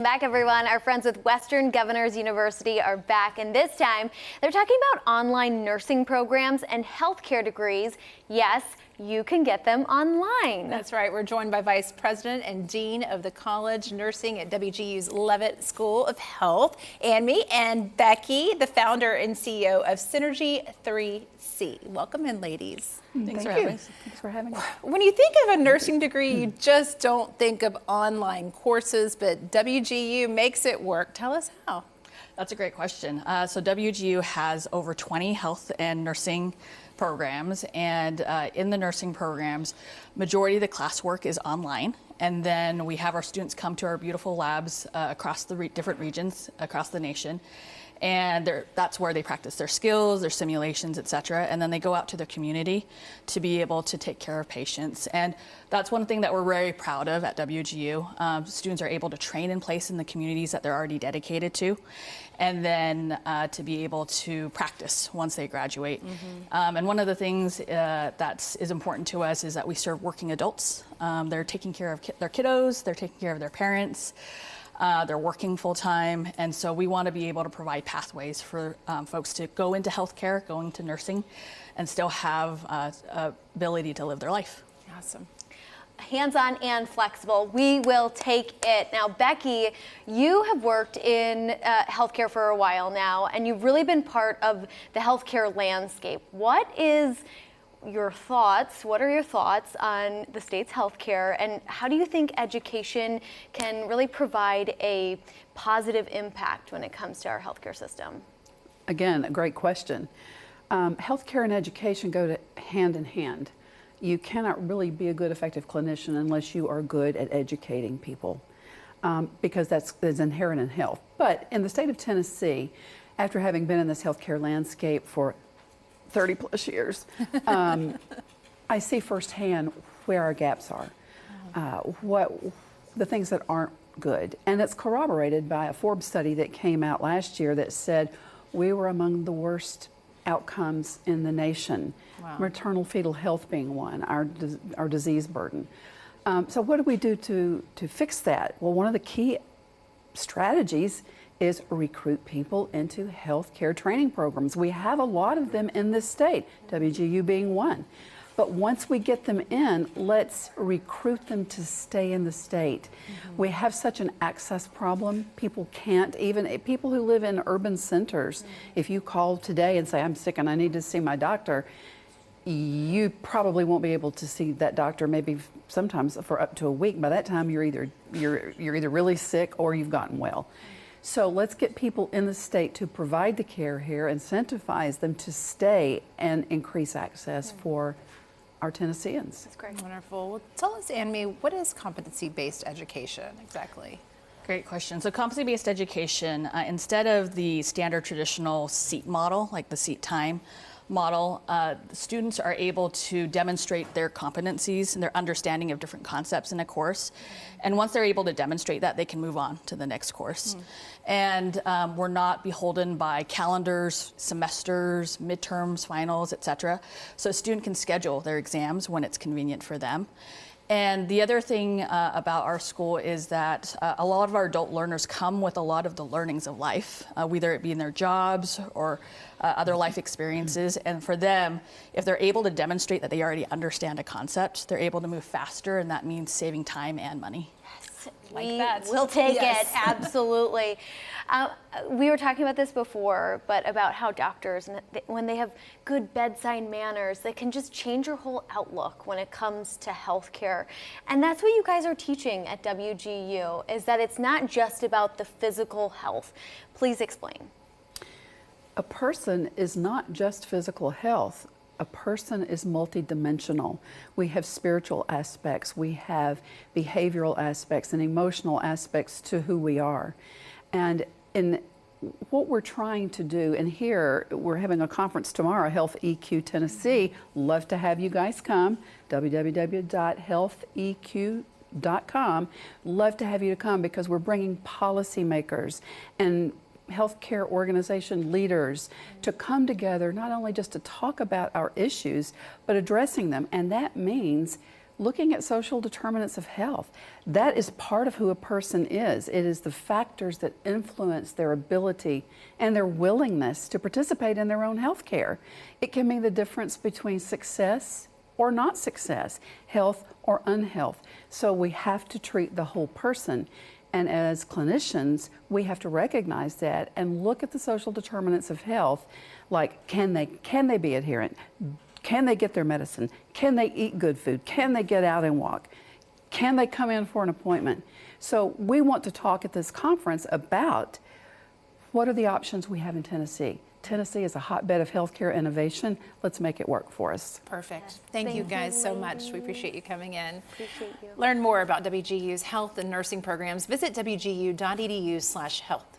Back, everyone. Our friends with Western Governors University are back, and this time they're talking about online nursing programs and healthcare degrees. Yes, you can get them online. That's right. We're joined by Vice President and Dean of the College Nursing at WGU's Leavitt School of Health, Anne and Becky, the founder and CEO of Synergy 3C. Welcome in, ladies. Thanks for having us. Thanks for having us. When you think of a nursing degree, you just don't think of online courses, but WGU makes it work. Tell us how. That's a great question. So WGU has over 20 health and nursing programs, and in the nursing programs, majority of the classwork is online, and then we have our students come to our beautiful labs across the different regions across the nation, and that's where they practice their skills, their simulations, etc. And then they go out to their community to be able to take care of patients. And that's one thing that we're very proud of at WGU. Students are able to train in place in the communities that they're already dedicated to, and then to be able to practice once they graduate. And one of the things that is important to us is that we serve working adults. They're taking care of their kiddos, they're taking care of their parents. They're working full time, and so we want to be able to provide pathways for folks to go into healthcare, go into nursing, and still have ability to live their life. Awesome. Hands-on and flexible. We will take it. Now, Becky, you have worked in healthcare for a while now, and you've really been part of the healthcare landscape. What are your thoughts on the state's healthcare, and how do you think education can really provide a positive impact when it comes to our healthcare system? Again, a great question. Healthcare and education go hand in hand. You cannot really be a good, effective clinician unless you are good at educating people, because that's inherent in health. But in the state of Tennessee, after having been in this healthcare landscape for 30 plus years, I see firsthand where our gaps are, what the things that aren't good. And it's corroborated by a Forbes study that came out last year that said we were among the worst outcomes in the nation. Wow. Maternal fetal health being one, our disease burden. So what do we do to fix that? Well, one of the key strategies is recruit people into healthcare training programs. We have a lot of them in this state, WGU being one. But once we get them in, let's recruit them to stay in the state. We have such an access problem. People can't, even people who live in urban centers, if you call today and say, I'm sick and I need to see my doctor, you probably won't be able to see that doctor maybe sometimes for up to a week. By that time, you're either really sick or you've gotten well. So let's get people in the state to provide the care here, incentivize them to stay and increase access for our Tennesseans. That's great. Wonderful. Well, tell us, Anne, what is competency-based education exactly? Great question. So competency-based education, instead of the standard traditional seat model, like the seat time model, students are able to demonstrate their competencies and their understanding of different concepts in a course. And once they're able to demonstrate that, they can move on to the next course. And we're not beholden by calendars, semesters, midterms, finals, etc. So a student can schedule their exams when it's convenient for them. And the other thing about our school is that a lot of our adult learners come with a lot of the learnings of life, whether it be in their jobs or other life experiences. And for them, if they're able to demonstrate that they already understand a concept, they're able to move faster, and that means saving time and money. We'll take it, absolutely. We were talking about this before, but about how doctors, when they have good bedside manners, they can just change your whole outlook when it comes to healthcare. And that's what you guys are teaching at WGU, is that it's not just about the physical health. Please explain. A person is not just physical health. A person is multidimensional. We have spiritual aspects, we have behavioral aspects and emotional aspects to who we are. And in what we're trying to do, and here we're having a conference tomorrow, Health EQ Tennessee. Love to have you guys come, www.healtheq.com. Love to have you to come, because we're bringing policymakers and healthcare organization leaders to come together, not only just to talk about our issues, but addressing them. And that means looking at social determinants of health. That is part of who a person is. It is the factors that influence their ability and their willingness to participate in their own health care. It can mean the difference between success or not success, health or unhealth. So we have to treat the whole person. And as clinicians, we have to recognize that and look at the social determinants of health, like can they be adherent? Can they get their medicine? Can they eat good food? Can they get out and walk? Can they come in for an appointment? So we want to talk at this conference about what are the options we have in Tennessee. Tennessee is a hotbed of healthcare innovation. Let's make it work for us. Perfect. Thank you guys so much. We appreciate you coming in. Appreciate you. Learn more about WGU's health and nursing programs. Visit wgu.edu/health.